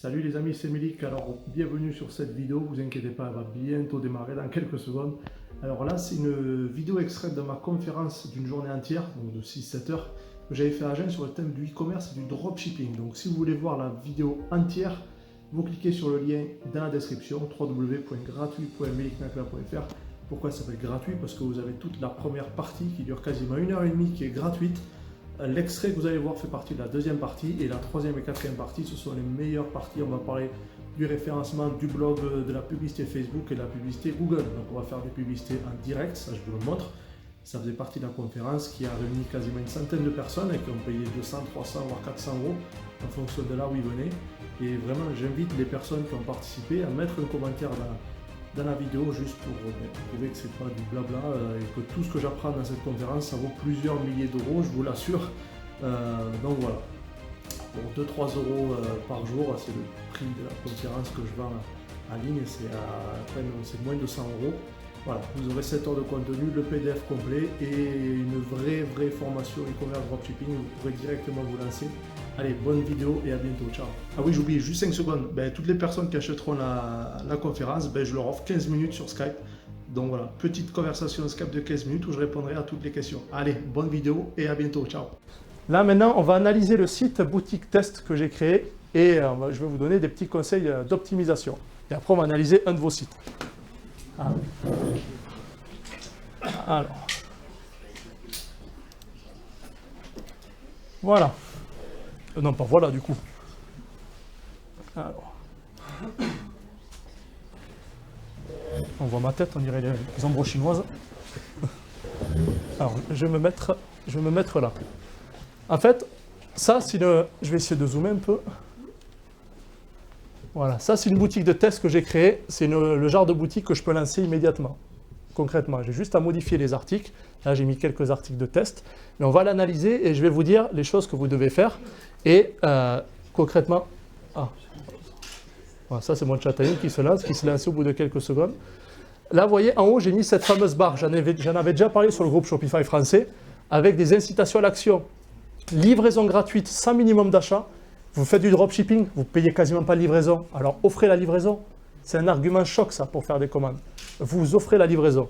Salut les amis, c'est Melik. Alors bienvenue sur cette vidéo, vous inquiétez pas, elle va bientôt démarrer dans quelques secondes. Alors là c'est une vidéo extraite de ma conférence d'une journée entière, donc de 6-7 heures, que j'avais fait à Agen sur le thème du e-commerce et du dropshipping. Donc si vous voulez voir la vidéo entière, vous cliquez sur le lien dans la description, www.gratuit.meliknakla.fr. Pourquoi ça s'appelle gratuit? Parce que vous avez toute la première partie qui dure quasiment 1h30 qui est gratuite. L'extrait que vous allez voir fait partie de la deuxième partie et la troisième et quatrième partie, ce sont les meilleures parties. On va parler du référencement, du blog, de la publicité Facebook et de la publicité Google. Donc on va faire des publicités en direct, ça je vous le montre. Ça faisait partie de la conférence qui a réuni quasiment une centaine de personnes et qui ont payé 200, 300 voire 400 euros en fonction de là où ils venaient. Et vraiment j'invite les personnes qui ont participé à mettre un commentaire dans la vidéo juste pour prouver que c'est pas du blabla et que tout ce que j'apprends dans cette conférence ça vaut plusieurs milliers d'euros, je vous l'assure. Donc voilà, pour 2-3 euros par jour, c'est le prix de la conférence que je vends en ligne, c'est moins de 100 euros. Voilà, vous aurez 7 heures de contenu, le PDF complet et une vraie formation e-commerce dropshipping, vous pourrez directement vous lancer. Allez, bonne vidéo et à bientôt, ciao. Ah oui, j'oublie, juste 5 secondes. Toutes les personnes qui achèteront la conférence, je leur offre 15 minutes sur Skype. Donc voilà, petite conversation Skype de 15 minutes où je répondrai à toutes les questions. Allez, bonne vidéo et à bientôt, ciao. Là maintenant, on va analyser le site boutique test que j'ai créé et je vais vous donner des petits conseils d'optimisation. Et après, on va analyser un de vos sites. Alors. Voilà. Non, pas voilà du coup. Alors. On voit ma tête, on dirait les ombres chinoises. Alors, je vais me mettre là. En fait, ça, je vais essayer de zoomer un peu. Voilà, ça c'est une boutique de test que j'ai créée. C'est le genre de boutique que je peux lancer immédiatement. Concrètement, j'ai juste à modifier les articles. Là, j'ai mis quelques articles de test. Mais on va l'analyser et je vais vous dire les choses que vous devez faire. Et concrètement, voilà, ça c'est mon chat qui se lance au bout de quelques secondes. Là, vous voyez, en haut, j'ai mis cette fameuse barre. J'en avais déjà parlé sur le groupe Shopify français, avec des incitations à l'action. Livraison gratuite, sans minimum d'achat. Vous faites du dropshipping, vous ne payez quasiment pas de livraison. Alors, offrez la livraison. C'est un argument choc, ça, pour faire des commandes. Vous offrez la livraison.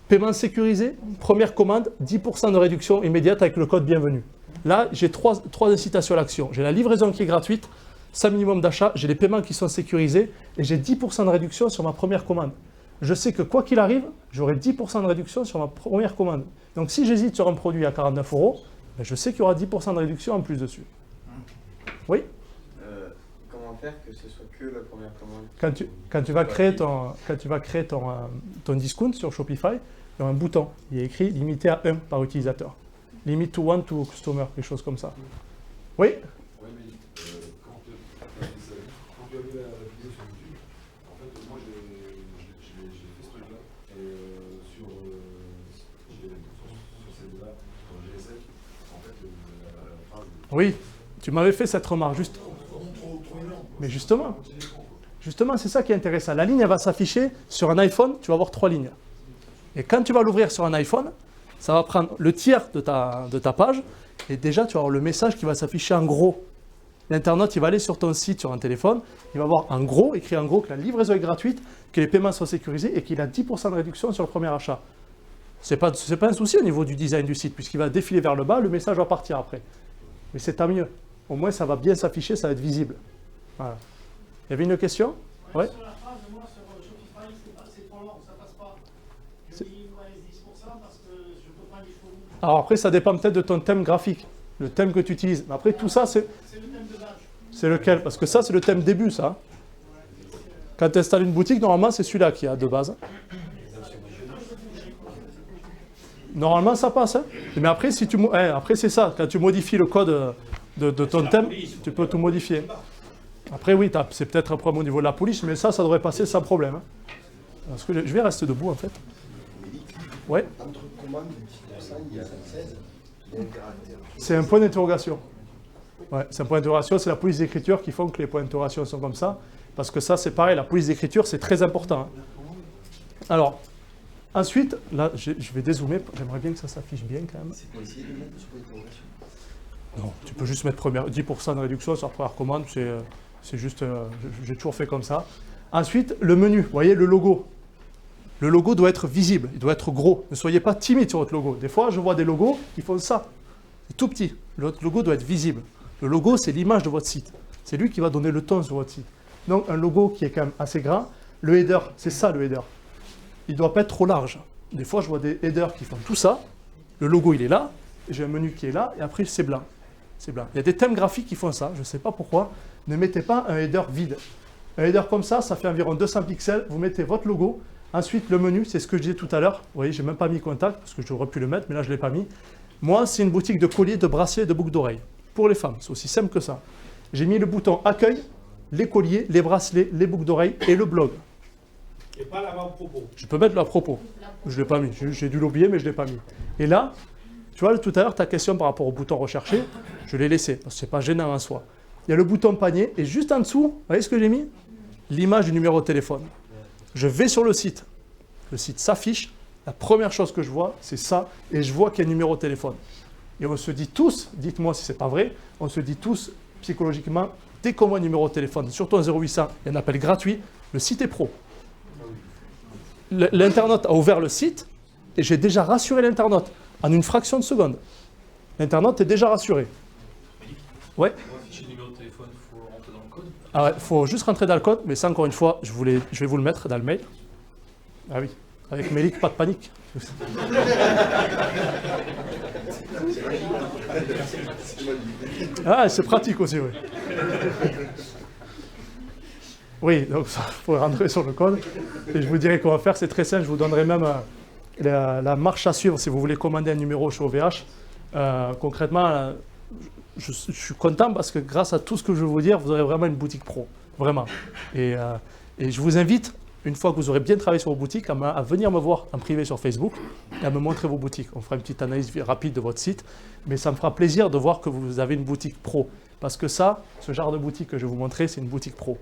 Paiement sécurisé, première commande, 10% de réduction immédiate avec le code bienvenue. Là, j'ai trois incitations à l'action. J'ai la livraison qui est gratuite, sans minimum d'achat, j'ai les paiements qui sont sécurisés et j'ai 10% de réduction sur ma première commande. Je sais que quoi qu'il arrive, j'aurai 10% de réduction sur ma première commande. Donc si j'hésite sur un produit à 49 euros, je sais qu'il y aura 10% de réduction en plus dessus. Oui? Comment faire que ce soit que la première commande? Quand tu vas créer ton discount sur Shopify, il y a un bouton, il est écrit limité à 1 par utilisateur. Limit to 1 to customer, quelque chose comme ça. Oui? Oui, mais quand tu as vu la vidéo sur YouTube, en fait, moi j'ai fait ce truc-là. Et sur ces deux-là, sur GSF, en fait, la phrase. Oui, tu m'avais fait cette remarque, juste. Mais justement, c'est ça qui est intéressant. La ligne, elle va s'afficher sur un iPhone, tu vas avoir 3 lignes. Et quand tu vas l'ouvrir sur un iPhone, ça va prendre le tiers de ta page, et déjà, tu vas avoir le message qui va s'afficher en gros. L'internaute, il va aller sur ton site, sur un téléphone, il va voir en gros, écrit en gros, que la livraison est gratuite, que les paiements sont sécurisés et qu'il a 10% de réduction sur le premier achat. Ce n'est pas un souci au niveau du design du site, puisqu'il va défiler vers le bas, le message va partir après. Mais c'est tant mieux. Au moins, ça va bien s'afficher, ça va être visible. Voilà. Il y avait une question? Oui. Sur la phrase, moi, sur Shopify, c'est trop long, ça passe pas. Je dis moins 10% parce que je ne peux pas jusqu'au bout. Alors après, ça dépend peut-être de ton thème graphique, le thème que tu utilises. Mais après, tout ça, c'est... C'est le thème de base. C'est lequel? Parce que ça, c'est le thème début, ça. Quand tu installes une boutique, normalement, c'est celui-là qui a de base. Normalement, ça passe. Hein. Mais après, après, c'est ça. Quand tu modifies le code de ton thème, tu peux tout modifier. Après, oui, c'est peut-être un problème au niveau de la police, mais ça devrait passer sans problème. Hein. Parce que je vais rester debout, en fait. Ouais. Entre commande et 10%, il y a 16. Il y a un caractère. C'est un point d'interrogation. Ouais, c'est un point d'interrogation, c'est la police d'écriture qui font que les points d'interrogation sont comme ça. Parce que ça, c'est pareil, la police d'écriture, c'est très important. Hein. Alors, ensuite, là, je vais dézoomer. J'aimerais bien que ça s'affiche bien quand même. C'est pour essayer de mettre sur l'interrogation. Non, tu peux juste mettre 10% de réduction sur la première commande, C'est juste, j'ai toujours fait comme ça. Ensuite, le menu, vous voyez, le logo. Le logo doit être visible, il doit être gros. Ne soyez pas timide sur votre logo. Des fois, je vois des logos qui font ça. C'est tout petit. Votre logo doit être visible. Le logo, c'est l'image de votre site. C'est lui qui va donner le ton sur votre site. Donc, un logo qui est quand même assez grand. Le header, c'est ça le header. Il ne doit pas être trop large. Des fois, je vois des headers qui font tout ça. Le logo, il est là. J'ai un menu qui est là. Et après, c'est blanc. C'est blanc. Il y a des thèmes graphiques qui font ça. Je ne sais pas pourquoi. Ne mettez pas un header vide. Un header comme ça fait environ 200 pixels. Vous mettez votre logo. Ensuite, le menu, c'est ce que je disais tout à l'heure. Vous voyez, je n'ai même pas mis contact parce que j'aurais pu le mettre, mais là, je ne l'ai pas mis. Moi, c'est une boutique de colliers, de bracelets, de boucles d'oreilles. Pour les femmes, c'est aussi simple que ça. J'ai mis le bouton accueil, les colliers, les bracelets, les boucles d'oreilles et le blog. Et pas l'avant-propos. Je peux mettre le à propos. Je ne l'ai pas mis. J'ai dû l'oublier, mais je ne l'ai pas mis. Et là, tu vois, tout à l'heure, ta question par rapport au bouton recherché, je l'ai laissé parce que ce n'est pas gênant en soi. Il y a le bouton panier et juste en dessous, vous voyez ce que j'ai mis? L'image du numéro de téléphone. Je vais sur le site s'affiche, la première chose que je vois, c'est ça, et je vois qu'il y a un numéro de téléphone. Et on se dit tous, dites-moi si ce n'est pas vrai, on se dit tous psychologiquement, dès qu'on voit un numéro de téléphone, surtout un 0800, il y a un appel gratuit, le site est pro. L'internaute a ouvert le site, et j'ai déjà rassuré l'internaute, en une fraction de seconde. L'internaute est déjà rassuré. Ouais. Afficher le numéro de téléphone, il faut rentrer dans le code. Ah ouais, faut juste rentrer dans le code, mais ça encore une fois, je vais vous le mettre dans le mail. Ah oui, avec Mélic, pas de panique. Ah, c'est pratique aussi, oui. Oui, donc il faut rentrer sur le code. Et je vous dirai qu'on va faire, c'est très simple, je vous donnerai même la marche à suivre si vous voulez commander un numéro chez OVH. Concrètement, je suis content parce que grâce à tout ce que je vais vous dire, vous aurez vraiment une boutique pro. Vraiment. Et je vous invite, une fois que vous aurez bien travaillé sur vos boutiques, à venir me voir en privé sur Facebook et à me montrer vos boutiques. On fera une petite analyse rapide de votre site, mais ça me fera plaisir de voir que vous avez une boutique pro. Parce que ça, ce genre de boutique que je vais vous montrer, c'est une boutique pro.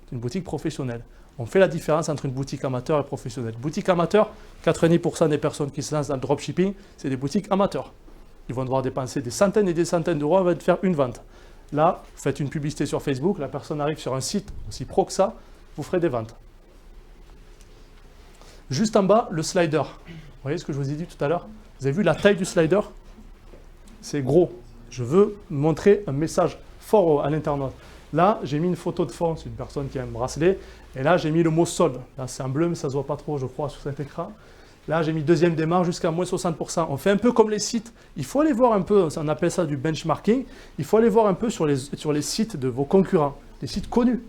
C'est une boutique professionnelle. On fait la différence entre une boutique amateur et professionnelle. Boutique amateur, 90% des personnes qui se lancent dans le dropshipping, c'est des boutiques amateurs. Ils vont devoir dépenser des centaines et des centaines d'euros avant de faire une vente. Là, vous faites une publicité sur Facebook, la personne arrive sur un site aussi pro que ça, vous ferez des ventes. Juste en bas, le slider. Vous voyez ce que je vous ai dit tout à l'heure? Vous avez vu la taille du slider? C'est gros. Je veux montrer un message fort à l'internaute. Là, j'ai mis une photo de fond, c'est une personne qui a un bracelet. Et là, j'ai mis le mot solde. Là, c'est en bleu, mais ça ne se voit pas trop, je crois, sur cet écran. Là, j'ai mis deuxième démarche jusqu'à moins 60%. On fait un peu comme les sites. Il faut aller voir un peu, on appelle ça du benchmarking. Il faut aller voir un peu sur les sites de vos concurrents, des sites connus,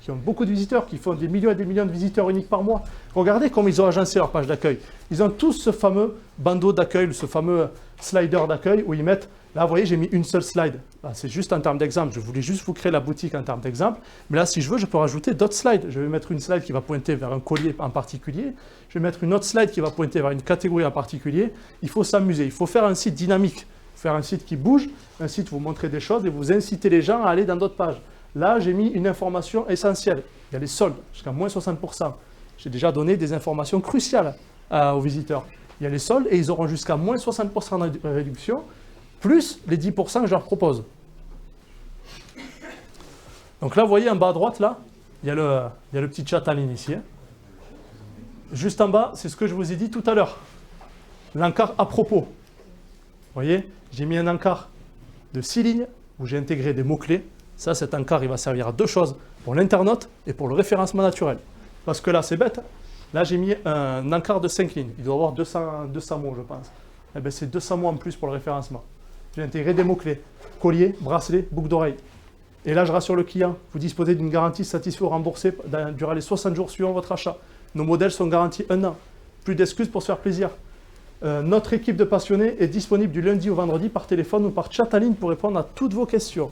qui ont beaucoup de visiteurs, qui font des millions et des millions de visiteurs uniques par mois. Regardez comment ils ont agencé leur page d'accueil. Ils ont tous ce fameux bandeau d'accueil, ce fameux slider d'accueil où ils mettent, là vous voyez j'ai mis une seule slide. C'est juste en termes d'exemple, je voulais juste vous créer la boutique en termes d'exemple. Mais là si je veux, je peux rajouter d'autres slides. Je vais mettre une slide qui va pointer vers un collier en particulier. Je vais mettre une autre slide qui va pointer vers une catégorie en particulier. Il faut s'amuser, il faut faire un site dynamique. Faire un site qui bouge, un site où vous montrez des choses et vous incitez les gens à aller dans d'autres pages. Là, j'ai mis une information essentielle. Il y a les soldes, jusqu'à moins 60%. J'ai déjà donné des informations cruciales aux visiteurs. Il y a les soldes et ils auront jusqu'à moins 60% de réduction, plus les 10% que je leur propose. Donc là, vous voyez en bas à droite, là, il y a le petit chat en ligne ici. Juste en bas, c'est ce que je vous ai dit tout à l'heure. L'encart à propos. Vous voyez, j'ai mis un encart de 6 lignes où j'ai intégré des mots-clés. Ça, cet encart, il va servir à deux choses, pour l'internaute et pour le référencement naturel. Parce que là, c'est bête. Là, j'ai mis un encart de 5 lignes. Il doit avoir 200 mots, je pense. Eh bien, c'est 200 mots en plus pour le référencement. J'ai intégré des mots-clés. Collier, bracelet, boucle d'oreille. Et là, je rassure le client. Vous disposez d'une garantie satisfait ou remboursée durant les 60 jours suivant votre achat. Nos modèles sont garantis 1 an. Plus d'excuses pour se faire plaisir. Notre équipe de passionnés est disponible du lundi au vendredi par téléphone ou par chat en ligne pour répondre à toutes vos questions.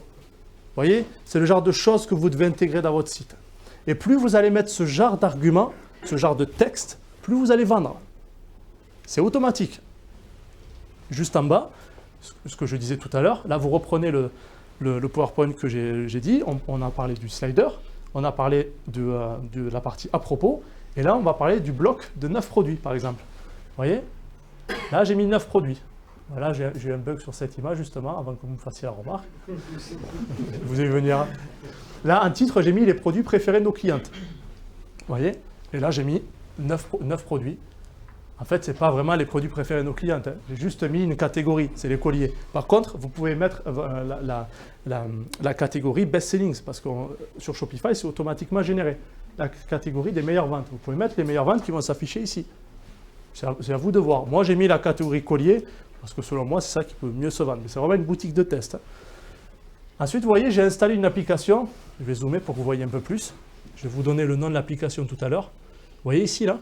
Vous voyez, c'est le genre de choses que vous devez intégrer dans votre site. Et plus vous allez mettre ce genre d'arguments, ce genre de texte, plus vous allez vendre. C'est automatique. Juste en bas, ce que je disais tout à l'heure, là vous reprenez le PowerPoint que j'ai dit, on a parlé du slider, on a parlé de la partie à propos, et là on va parler du bloc de 9 produits par exemple. Vous voyez, là j'ai mis 9 produits. Voilà, j'ai eu un bug sur cette image justement, avant que vous me fassiez la remarque. Vous allez venir. Là, en titre, j'ai mis les produits préférés de nos clientes. Vous voyez? Et là, j'ai mis 9 produits. En fait, ce n'est pas vraiment les produits préférés de nos clientes. Hein. J'ai juste mis une catégorie, c'est les colliers. Par contre, vous pouvez mettre la catégorie Best Sellings, parce que sur Shopify, c'est automatiquement généré. La catégorie des meilleures ventes. Vous pouvez mettre les meilleures ventes qui vont s'afficher ici. C'est à vous de voir. Moi, j'ai mis la catégorie collier, parce que selon moi, c'est ça qui peut mieux se vendre. Mais c'est vraiment une boutique de test. Hein. Ensuite, vous voyez, j'ai installé une application. Je vais zoomer pour que vous voyez un peu plus. Je vais vous donner le nom de l'application tout à l'heure. Vous voyez ici, là,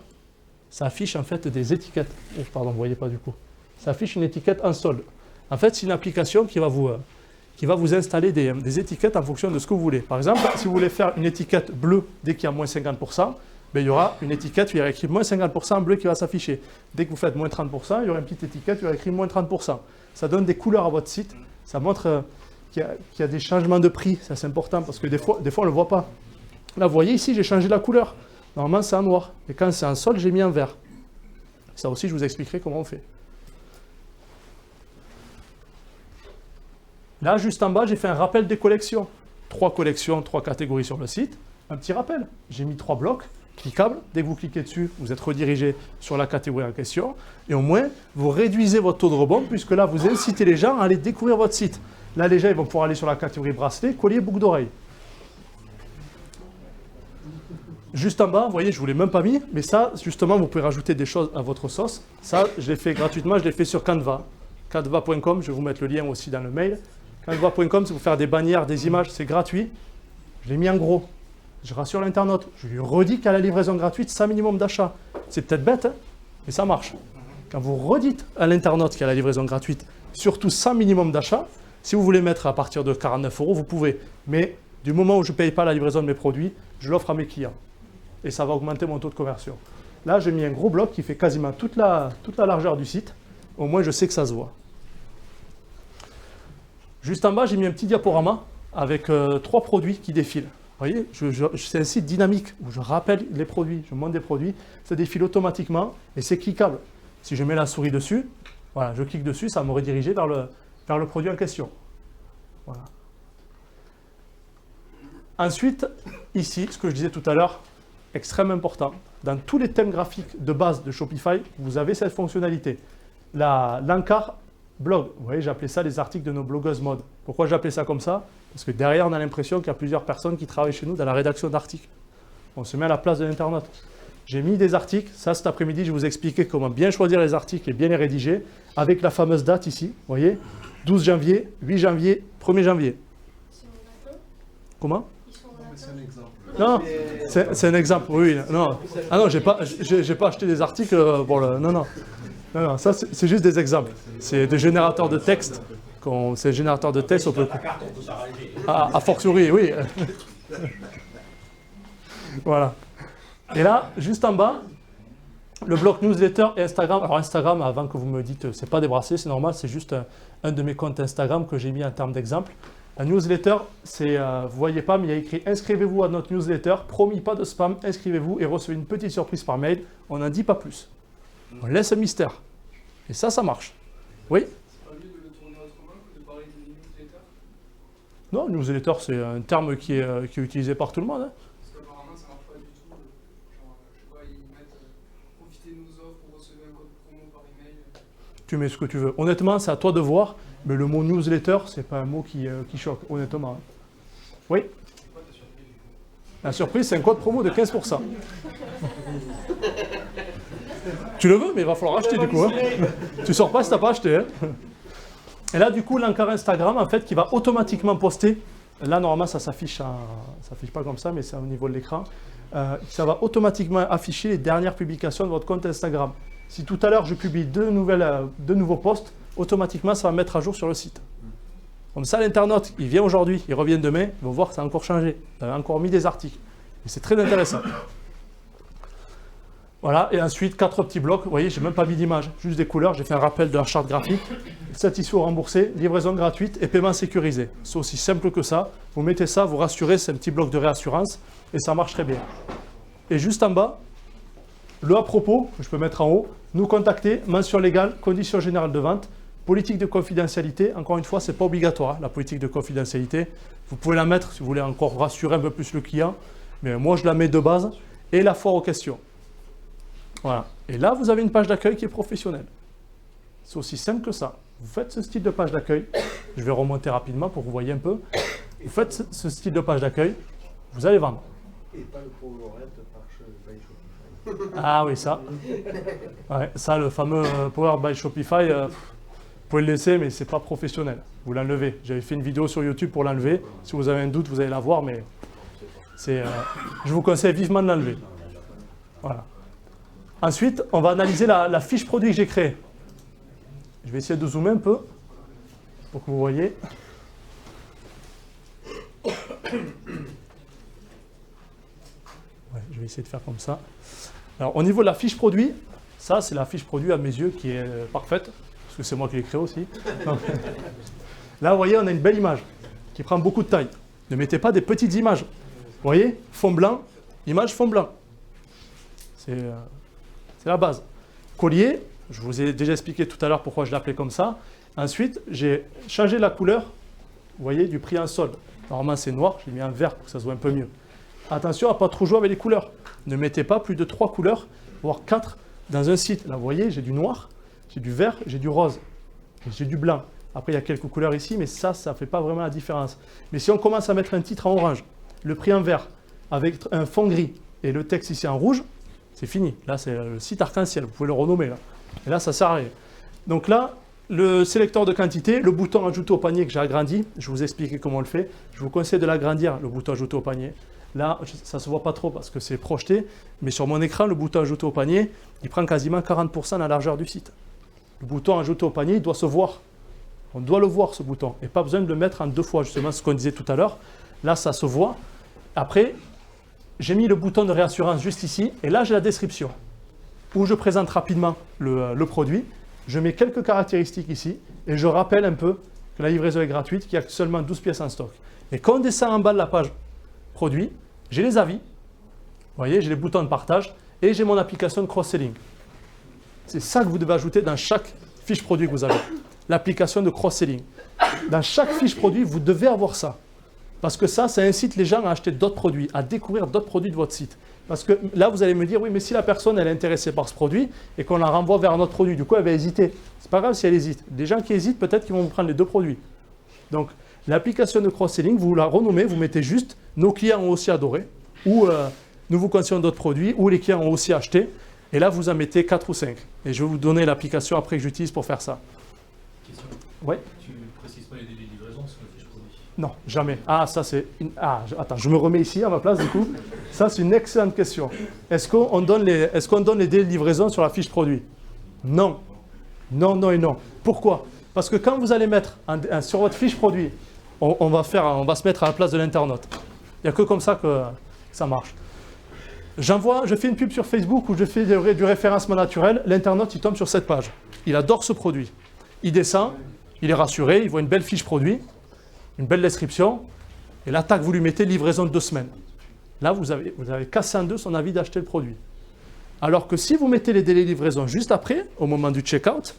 ça affiche en fait des étiquettes. Oh, pardon, vous ne voyez pas du coup. Ça affiche une étiquette en solde. En fait, c'est une application qui va vous installer des étiquettes en fonction de ce que vous voulez. Par exemple, si vous voulez faire une étiquette bleue dès qu'il y a moins 50%, ben, il y aura une étiquette où il y aura écrit moins 50% en bleu qui va s'afficher. Dès que vous faites moins 30%, il y aura une petite étiquette où il y aura écrit moins 30%. Ça donne des couleurs à votre site. Ça montre qu'il y a des changements de prix. Ça, c'est important parce que des fois on ne le voit pas. Là, vous voyez ici, j'ai changé la couleur. Normalement, c'est en noir. Et quand c'est en solde, j'ai mis en vert. Ça aussi, je vous expliquerai comment on fait. Là, juste en bas, j'ai fait un rappel des collections. 3 collections, 3 catégories sur le site. Un petit rappel. J'ai mis 3 blocs cliquables. Dès que vous cliquez dessus, vous êtes redirigé sur la catégorie en question. Et au moins, vous réduisez votre taux de rebond, puisque là, vous incitez les gens à aller découvrir votre site. Là, les gens ils vont pouvoir aller sur la catégorie bracelet, collier, boucle d'oreille. Juste en bas, vous voyez, je ne vous l'ai même pas mis, mais ça, justement, vous pouvez rajouter des choses à votre sauce. Ça, je l'ai fait gratuitement, je l'ai fait sur Canva. Canva.com, je vais vous mettre le lien aussi dans le mail. Canva.com, c'est pour faire des bannières, des images, c'est gratuit. Je l'ai mis en gros. Je rassure l'internaute. Je lui redis qu'à la livraison gratuite, 100 minimum d'achat. C'est peut-être bête, hein, mais ça marche. Quand vous redites à l'internaute qu'il y a la livraison gratuite, surtout 100 minimum d'achat, si vous voulez mettre à partir de 49 €, vous pouvez. Mais du moment où je ne paye pas la livraison de mes produits, je l'offre à mes clients. Et ça va augmenter mon taux de conversion. Là, j'ai mis un gros bloc qui fait quasiment toute la largeur du site. Au moins, je sais que ça se voit. Juste en bas, j'ai mis un petit diaporama avec 3 produits qui défilent. Vous voyez, c'est un site dynamique où je rappelle les produits, je monte des produits, ça défile automatiquement et c'est cliquable. Si je mets la souris dessus, voilà, je clique dessus, ça va me rediriger vers le produit en question. Voilà. Ensuite, ici, ce que je disais tout à l'heure, extrêmement important, dans tous les thèmes graphiques de base de Shopify, vous avez cette fonctionnalité. L'encart blog, vous voyez, j'ai appelé ça les articles de nos blogueuses mode. Pourquoi j'ai appelé ça comme ça? Parce que derrière, on a l'impression qu'il y a plusieurs personnes qui travaillent chez nous dans la rédaction d'articles. On se met à la place de l'internaute. J'ai mis des articles, ça cet après-midi, je vais vous expliquer comment bien choisir les articles et bien les rédiger, avec la fameuse date ici, vous voyez, 12 janvier, 8 janvier, 1er janvier. Comment? C'est un exemple. Non, c'est un exemple, oui. Non. Ah non, j'ai pas acheté des articles pour le... Non, ça c'est juste des exemples. C'est des générateurs de texte. C'est un générateur de texte, on peut... A fortiori, oui. Voilà. Et là, juste en bas, le bloc newsletter et Instagram. Alors Instagram, avant que vous me dites, c'est pas des bracelets, c'est normal, c'est juste un de mes comptes Instagram que j'ai mis en termes d'exemple. La newsletter, c'est, vous ne voyez pas, mais il y a écrit « Inscrivez-vous à notre newsletter, promis pas de spam, inscrivez-vous et recevez une petite surprise par mail. » On n'en dit pas plus. On laisse un mystère. Et ça marche. Oui? C'est pas mieux de le tourner autrement que de parler de newsletter? Non, newsletter, c'est un terme qui est utilisé par tout le monde. Hein. Parce qu'apparemment, ça ne marche pas du tout. Genre, je sais pas, ils mettent profitez de nos offres pour recevoir un code promo par email. Tu mets ce que tu veux. Honnêtement, c'est à toi de voir. Mais le mot newsletter, c'est pas un mot qui choque, honnêtement. Oui? La surprise, c'est un code promo de 15%. Tu le veux, mais il va falloir acheter du coup. Hein. Tu sors pas si tu n'as pas acheté. Hein. Et là, du coup, l'encart Instagram, en fait, qui va automatiquement poster. Là, normalement, ça s'affiche pas comme ça, mais c'est au niveau de l'écran. Ça va automatiquement afficher les dernières publications de votre compte Instagram. Si tout à l'heure, je publie deux nouveaux posts, automatiquement, ça va mettre à jour sur le site. Comme ça, l'internaute, il vient aujourd'hui, il revient demain, il va voir que ça a encore changé. Vous avez encore mis des articles. Et c'est très intéressant. Voilà, et ensuite, 4 petits blocs. Vous voyez, je n'ai même pas mis d'image, juste des couleurs. J'ai fait un rappel de la charte graphique. Satisfait ou remboursé, livraison gratuite et paiement sécurisé. C'est aussi simple que ça. Vous mettez ça, vous rassurez, c'est un petit bloc de réassurance et ça marche très bien. Et juste en bas, le à propos, que je peux mettre en haut, nous contacter, mention légale, conditions générales de vente. Politique de confidentialité, encore une fois, ce n'est pas obligatoire, hein, la politique de confidentialité. Vous pouvez la mettre si vous voulez encore rassurer un peu plus le client, mais moi je la mets de base, et la foire aux questions. Voilà. Et là, vous avez une page d'accueil qui est professionnelle. C'est aussi simple que ça. Vous faites ce style de page d'accueil. Je vais remonter rapidement pour que vous voyez un peu. Vous faites ce style de page d'accueil, vous allez vendre. Et pas le Power by Shopify. Ah oui, ça. Ouais, ça, le fameux Power by Shopify, vous pouvez le laisser, mais ce n'est pas professionnel. Vous l'enlevez. J'avais fait une vidéo sur YouTube pour l'enlever. Si vous avez un doute, vous allez la voir, mais je vous conseille vivement de l'enlever. Voilà. Ensuite, on va analyser la fiche produit que j'ai créée. Je vais essayer de zoomer un peu pour que vous voyez. Ouais, je vais essayer de faire comme ça. Alors, au niveau de la fiche produit, ça, c'est la fiche produit à mes yeux qui est parfaite, parce que c'est moi qui l'ai créée aussi. Donc, là, vous voyez, on a une belle image qui prend beaucoup de taille. Ne mettez pas des petites images. Vous voyez, fond blanc, image fond blanc. C'est la base. Collier, je vous ai déjà expliqué tout à l'heure pourquoi je l'ai appelé comme ça. Ensuite, j'ai changé la couleur, vous voyez, du prix en solde. Normalement, c'est noir, j'ai mis un vert pour que ça se voit un peu mieux. Attention à ne pas trop jouer avec les couleurs. Ne mettez pas plus de 3 couleurs, voire 4 dans un site. Là, vous voyez, j'ai du noir, j'ai du vert, j'ai du rose, j'ai du blanc. Après, il y a quelques couleurs ici, mais ça ne fait pas vraiment la différence. Mais si on commence à mettre un titre en orange, le prix en vert, avec un fond gris et le texte ici en rouge, c'est fini. Là, c'est le site arc-en-ciel. Vous pouvez le renommer. Là. Et là, ça ne sert à rien. Donc là, le sélecteur de quantité, le bouton ajouter au panier que j'ai agrandi, je vous ai expliqué comment on le fait. Je vous conseille de l'agrandir, le bouton ajouter au panier. Là, ça ne se voit pas trop parce que c'est projeté, mais sur mon écran, le bouton ajouter au panier, il prend quasiment 40% de la largeur du site. Le bouton ajouter au panier, il doit se voir. On doit le voir, ce bouton. Et pas besoin de le mettre en 2 fois, justement, ce qu'on disait tout à l'heure. Là, ça se voit. Après, j'ai mis le bouton de réassurance juste ici, et là, j'ai la description, où je présente rapidement le produit. Je mets quelques caractéristiques ici, et je rappelle un peu que la livraison est gratuite, qu'il y a seulement 12 pièces en stock. Et quand on descend en bas de la page produit, j'ai les avis, vous voyez, j'ai les boutons de partage, et j'ai mon application de cross-selling. C'est ça que vous devez ajouter dans chaque fiche produit que vous avez. L'application de cross-selling. Dans chaque fiche produit, vous devez avoir ça. Parce que ça incite les gens à acheter d'autres produits, à découvrir d'autres produits de votre site. Parce que là, vous allez me dire, oui, mais si la personne elle est intéressée par ce produit et qu'on la renvoie vers un autre produit, du coup, elle va hésiter. C'est pas grave si elle hésite. Des gens qui hésitent, peut-être qu'ils vont vous prendre les 2 produits. Donc, l'application de cross-selling, vous la renommez, vous mettez juste « Nos clients ont aussi adoré » ou « Nous vous conseillons d'autres produits » ou « Les clients ont aussi acheté ». Et là, vous en mettez 4 ou 5. Et je vais vous donner l'application après que j'utilise pour faire ça. Question. Ouais. Tu précises pas les délais de livraison sur la fiche produit? Non, jamais. Ah, ça c'est une... Ah, attends, je me remets ici à ma place du coup. Ça, c'est une excellente question. Est-ce qu'on donne les délais de livraison sur la fiche produit? Non. Non, non et non. Pourquoi? Parce que quand vous allez mettre sur votre fiche produit, on va se mettre à la place de l'internaute. Il n'y a que comme ça que ça marche. Je fais une pub sur Facebook où je fais du référencement naturel. L'internaute, il tombe sur cette page. Il adore ce produit. Il descend, il est rassuré, il voit une belle fiche produit, une belle description, et là, tac, vous lui mettez livraison de 2 semaines. Là, vous avez cassé en 2 son avis d'acheter le produit. Alors que si vous mettez les délais de livraison juste après, au moment du checkout,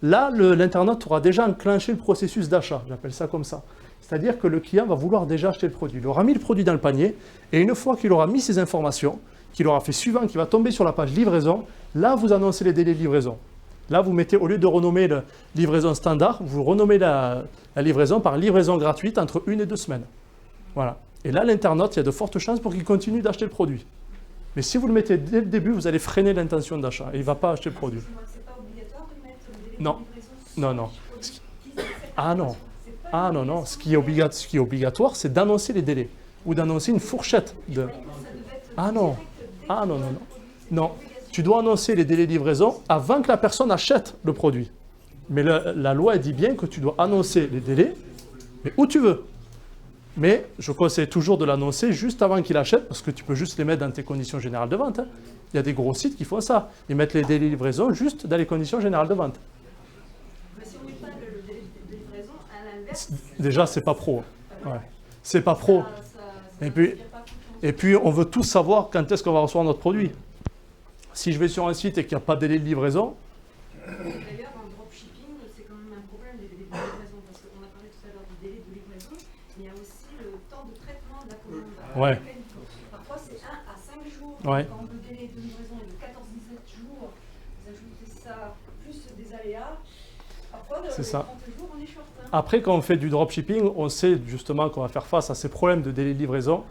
là, l'internaute aura déjà enclenché le processus d'achat. J'appelle ça comme ça. C'est-à-dire que le client va vouloir déjà acheter le produit. Il aura mis le produit dans le panier, et une fois qu'il aura mis ses informations, qu'il aura fait suivant, qu'il va tomber sur la page livraison, là, vous annoncez les délais de livraison. Là, vous mettez, au lieu de renommer la livraison standard, vous renommez la livraison par livraison gratuite entre 1 et 2 semaines. Voilà. Et là, l'internaute, il y a de fortes chances pour qu'il continue d'acheter le produit. Mais si vous le mettez dès le début, vous allez freiner l'intention d'achat et il ne va pas acheter le produit. C'est pas obligatoire de mettre le délai Non. de livraison Non, non. Ah non. C'est pas Ah non, non. Ce qui est obligatoire, c'est d'annoncer les délais ou d'annoncer une fourchette. Ah non. Ah non, non, non. Non. Tu dois annoncer les délais de livraison avant que la personne achète le produit. Mais la loi elle dit bien que tu dois annoncer les délais, mais où tu veux. Mais je conseille toujours de l'annoncer juste avant qu'il achète, parce que tu peux juste les mettre dans tes conditions générales de vente. Hein. Il y a des gros sites qui font ça. Ils mettent les délais de livraison juste dans les conditions générales de vente. Mais si on met pas le délai de livraison, à l'inverse, Déjà, c'est pas pro. Ouais. C'est pas pro. Et puis, on veut tous savoir quand est-ce qu'on va recevoir notre produit. Si je vais sur un site et qu'il n'y a pas de délai de livraison, d'ailleurs, en dropshipping, c'est quand même un Ouais. Parfois, c'est 1 à 5 jours. Ouais. Quand le délai de livraison est de 14-17 jours, vous ajoutez ça, plus des aléas. Parfois, C'est les ça. 30 jours, on est short. Après, quand on fait du dropshipping, on sait justement qu'on va faire face à ces problèmes de délai de livraison.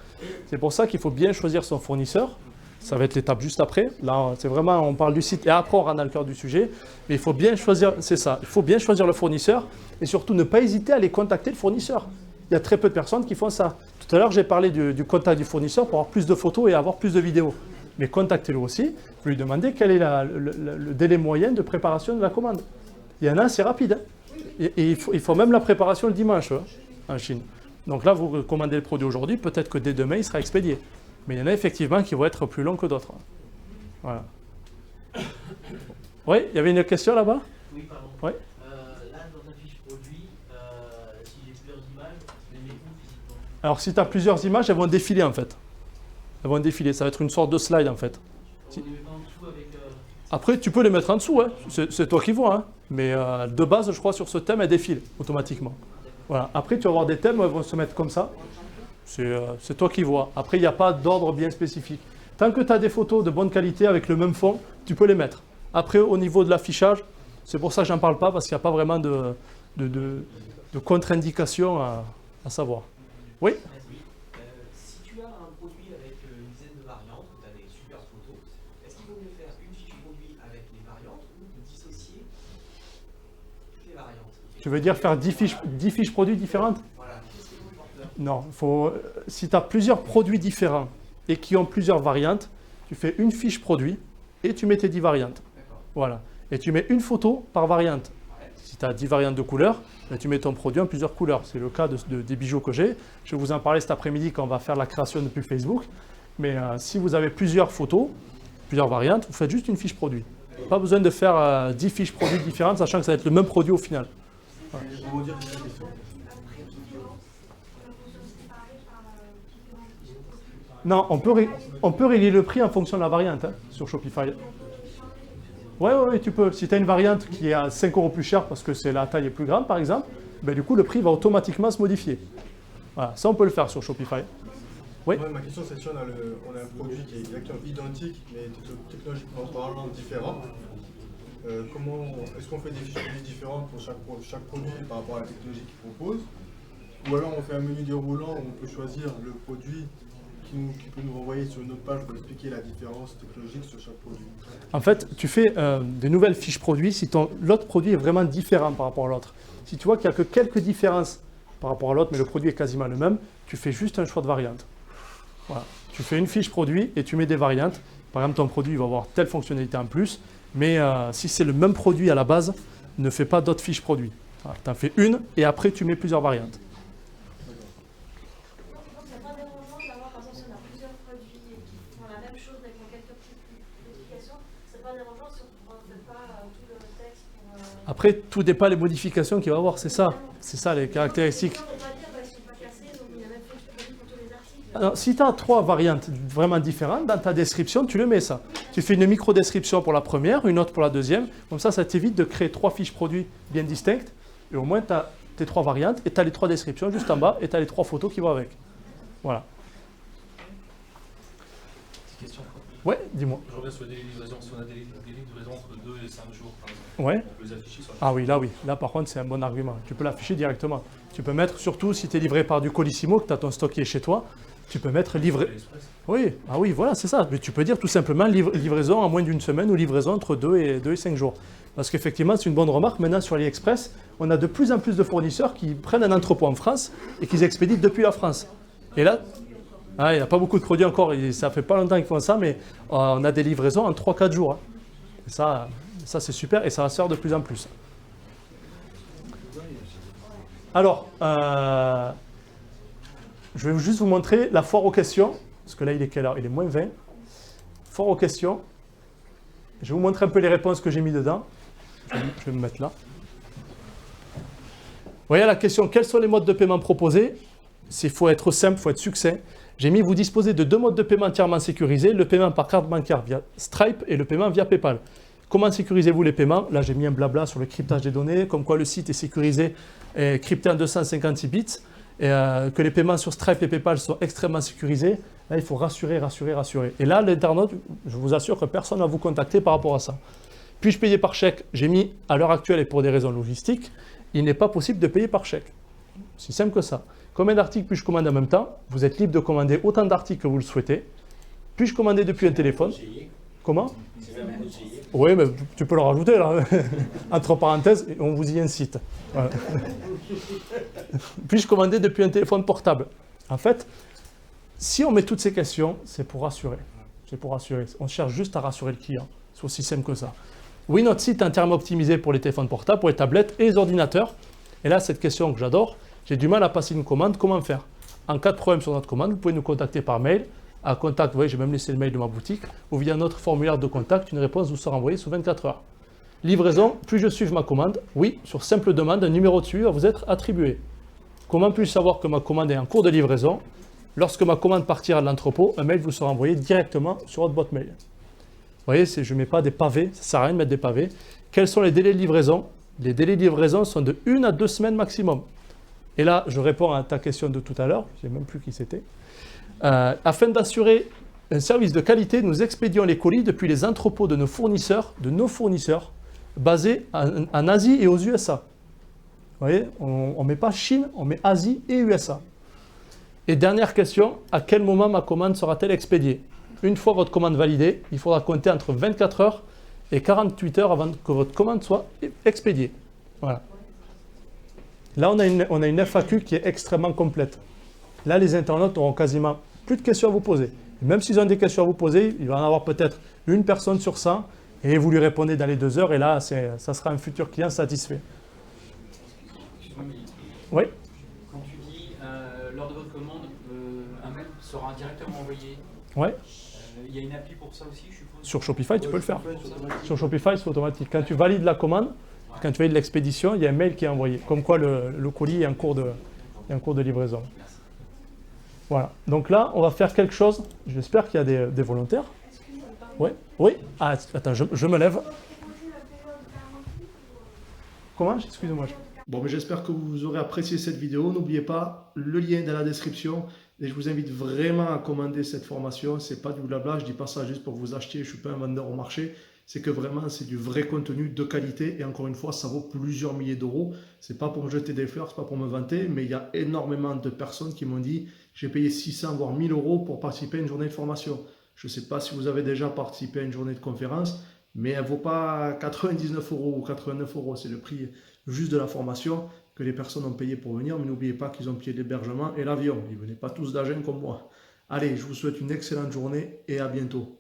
C'est pour ça qu'il faut bien choisir son fournisseur. Ça va être l'étape juste après. Là, c'est vraiment, on parle du site et après, on rentre dans le cœur du sujet. Mais il faut bien choisir, c'est ça, il faut bien choisir le fournisseur et surtout ne pas hésiter à aller contacter le fournisseur. Il y a très peu de personnes qui font ça. Tout à l'heure, j'ai parlé du contact du fournisseur pour avoir plus de photos et avoir plus de vidéos. Mais contactez-le aussi, vous lui demandez quel est le délai moyen de préparation de la commande. Il y en a, c'est rapide. Hein. Et il faut même la préparation le dimanche en Chine. Donc là, vous commandez le produit aujourd'hui, peut-être que dès demain, il sera expédié. Mais il y en a effectivement qui vont être plus longs que d'autres. Voilà. Oui, il y avait une question là-bas? Oui, pardon. Oui. Là, dans ta fiche produit, si j'ai plusieurs images, je les mets où physiquement? Alors, si tu as plusieurs images, elles vont défiler en fait. Elles vont défiler, ça va être une sorte de slide en fait. On les met pas en dessous avec. Après, tu peux les mettre en dessous, hein. C'est toi qui vois. Hein. Mais de base, je crois, sur ce thème, elles défilent automatiquement. Voilà. Après, tu vas avoir des thèmes où elles vont se mettre comme ça. C'est toi qui vois. Après, il n'y a pas d'ordre bien spécifique. Tant que tu as des photos de bonne qualité avec le même fond, tu peux les mettre. Après, au niveau de l'affichage, c'est pour ça que je n'en parle pas, parce qu'il n'y a pas vraiment de contre-indication à savoir. Oui? Si tu as un produit avec une dizaine de variantes, où tu as des super photos, est-ce qu'il vaut mieux faire une fiche produit avec les variantes ou dissocier toutes les variantes? Tu veux dire faire 10 fiches produits différentes? Voilà, qu'est-ce qui est le porteur? Non, si tu as plusieurs produits différents et qui ont plusieurs variantes, tu fais une fiche produit et tu mets tes 10 variantes. D'accord. Voilà. Et tu mets une photo par variante. Si tu as 10 variantes de couleurs, ben tu mets ton produit en plusieurs couleurs. C'est le cas des bijoux que j'ai. Je vais vous en parler cet après-midi quand on va faire la création de pub Facebook. Mais si vous avez plusieurs photos, plusieurs variantes, vous faites juste une fiche produit. Pas besoin de faire 10 fiches produits différentes, sachant que ça va être le même produit au final. Voilà. Non, on peut régler le prix en fonction de la variante hein, sur Shopify. Oui, tu peux. Si tu as une variante qui est à 5 € plus chère parce que la taille est plus grande, par exemple, ben, du coup, le prix va automatiquement se modifier. Voilà, ça, on peut le faire sur Shopify. Oui. Ouais, ma question, c'est si on a un produit qui est exactement identique, mais technologiquement parlant différent. Est-ce qu'on fait des fiches produits différentes pour chaque produit par rapport à la technologie qu'il propose? Ou alors on fait un menu déroulant où on peut choisir le produit qui peut nous renvoyer sur une autre page pour expliquer la différence technologique sur chaque produit? En fait, tu fais des nouvelles fiches produits si l'autre produit est vraiment différent par rapport à l'autre. Si tu vois qu'il n'y a que quelques différences par rapport à l'autre, mais le produit est quasiment le même, tu fais juste un choix de variante. Voilà. Tu fais une fiche produit et tu mets des variantes. Par exemple, ton produit va avoir telle fonctionnalité en plus, mais si c'est le même produit à la base, ne fais pas d'autres fiches produits. Voilà. Tu en fais une et après tu mets plusieurs variantes. Donc, c'est pas dérangeant d'avoir, par exemple, si on a plusieurs produits qui font la même chose avec quelques petites modifications, c'est pas dérangeant si on ne fait pas tout le texte pour. Après, tout dépend des modifications qu'il va y avoir, c'est ça. C'est ça les caractéristiques. On ne peut pas dire, ils ne sont pas cassés, donc il y a même fait produit pour tous les articles. Alors, si tu as 3 variantes vraiment différentes, dans ta description, tu le mets ça. Tu fais une micro-description pour la première, une autre pour la deuxième. Comme ça t'évite de créer 3 fiches produits bien distinctes. Et au moins, tu as tes 3 variantes et tu as les 3 descriptions juste en bas et tu as les 3 photos qui vont avec. Voilà. Petite question. Ouais, dis-moi. Je reviens sur le délai de livraison. Si on a des livraisons entre 2 et 5 jours, par exemple, Ouais. on peut les afficher sur la Ah oui. Là, par contre, c'est un bon argument. Tu peux l'afficher directement. Tu peux mettre, surtout si tu es livré par du Colissimo, que tu as ton stock qui est chez toi, tu peux mettre livré. Express. Oui, ah oui, voilà, c'est ça. Mais tu peux dire tout simplement livraison en moins d'une semaine ou livraison entre 2 et 5 jours. Parce qu'effectivement, c'est une bonne remarque. Maintenant, sur AliExpress, on a de plus en plus de fournisseurs qui prennent un entrepôt en France et qui expédient depuis la France. Et là, il n'y a pas beaucoup de produits encore. Et ça fait pas longtemps qu'ils font ça, mais on a des livraisons en 3-4 jours. Hein. Et ça c'est super et ça va se faire de plus en plus. Alors, je vais juste vous montrer la foire aux questions. Parce que là, il est quelle heure? Il est moins 20. Foire aux questions. Je vais vous montrer un peu les réponses que j'ai mis dedans. Je vais me mettre là. Vous voyez la question, quels sont les modes de paiement proposés? Il faut être simple, il faut être succinct. J'ai mis, vous disposez de 2 modes de paiement entièrement sécurisés, le paiement par carte bancaire via Stripe et le paiement via PayPal. Comment sécurisez-vous les paiements? Là, j'ai mis un blabla sur le cryptage des données, comme quoi le site est sécurisé et crypté en 256 bits. et que les paiements sur Stripe et PayPal sont extrêmement sécurisés. Là, il faut rassurer. Et là, l'internaute, je vous assure que personne ne va vous contacter par rapport à ça. Puis-je payer par chèque? J'ai mis à l'heure actuelle et pour des raisons logistiques, il n'est pas possible de payer par chèque. C'est simple que ça. Combien d'articles puis-je commander en même temps? Vous êtes libre de commander autant d'articles que vous le souhaitez. Puis-je commander depuis un téléphone? Comment? Oui, mais tu peux le rajouter là. Entre parenthèses, on vous y incite. Voilà. Puis-je commander depuis un téléphone portable? En fait, si on met toutes ces questions, c'est pour rassurer. C'est pour rassurer. On cherche juste à rassurer le client. C'est aussi simple que ça. Oui, notre site est entièrement optimisé pour les téléphones portables, pour les tablettes et les ordinateurs. Et là, cette question que j'adore, j'ai du mal à passer une commande, comment faire? En cas de problème sur notre commande, vous pouvez nous contacter par mail, à contact, vous voyez, j'ai même laissé le mail de ma boutique, ou via notre formulaire de contact, une réponse vous sera envoyée sous 24 heures. Livraison, puis je suive ma commande? Oui, sur simple demande, un numéro dessus va vous être attribué. Comment puis-je savoir que ma commande est en cours de livraison? Lorsque ma commande partira de l'entrepôt, un mail vous sera envoyé directement sur votre boîte mail. Vous voyez, je ne mets pas des pavés, ça ne sert à rien de mettre des pavés. Quels sont les délais de livraison? Les délais de livraison sont de 1 à 2 semaines maximum. Et là, je réponds à ta question de tout à l'heure, je ne sais même plus qui c'était. Afin d'assurer un service de qualité, nous expédions les colis depuis les entrepôts de nos fournisseurs, basés en Asie et aux USA. Vous voyez, on ne met pas Chine, on met Asie et USA. Et dernière question, à quel moment ma commande sera-t-elle expédiée? Une fois votre commande validée, il faudra compter entre 24 heures et 48 heures avant que votre commande soit expédiée. Voilà. Là, on a une FAQ qui est extrêmement complète. Là, les internautes n'auront quasiment plus de questions à vous poser. Et même s'ils ont des questions à vous poser, il va en avoir peut-être une personne sur 100 et vous lui répondez dans les 2 heures et là, ça sera un futur client satisfait. Oui. Quand tu dis lors de votre commande, un mail sera directement envoyé. Oui. Il y a une appli pour ça aussi, je suppose. Sur Shopify, tu peux le faire. Sur Shopify, c'est automatique. Quand tu valides la commande, quand tu valides l'expédition, il y a un mail qui est envoyé. Comme quoi le colis est en cours de livraison. Voilà. Donc là, on va faire quelque chose. J'espère qu'il y a des volontaires. Oui. Oui. Ah, attends, je me lève. Comment? Excusez-moi. Bon, mais j'espère que vous aurez apprécié cette vidéo. N'oubliez pas, le lien est dans la description. Et je vous invite vraiment à commander cette formation. C'est pas du blabla, je dis pas ça juste pour vous acheter. Je suis pas un vendeur au marché. C'est que vraiment, c'est du vrai contenu de qualité. Et encore une fois, ça vaut plusieurs milliers d'euros. C'est pas pour me jeter des fleurs, c'est pas pour me vanter. Mais il y a énormément de personnes qui m'ont dit j'ai payé 600 voire 1000 euros pour participer à une journée de formation. Je sais pas si vous avez déjà participé à une journée de conférence, mais elle vaut pas 99 euros ou 89 euros. C'est le prix juste de la formation que les personnes ont payé pour venir. Mais n'oubliez pas qu'ils ont payé l'hébergement et l'avion. Ils ne venaient pas tous d'Agen comme moi. Allez, je vous souhaite une excellente journée et à bientôt.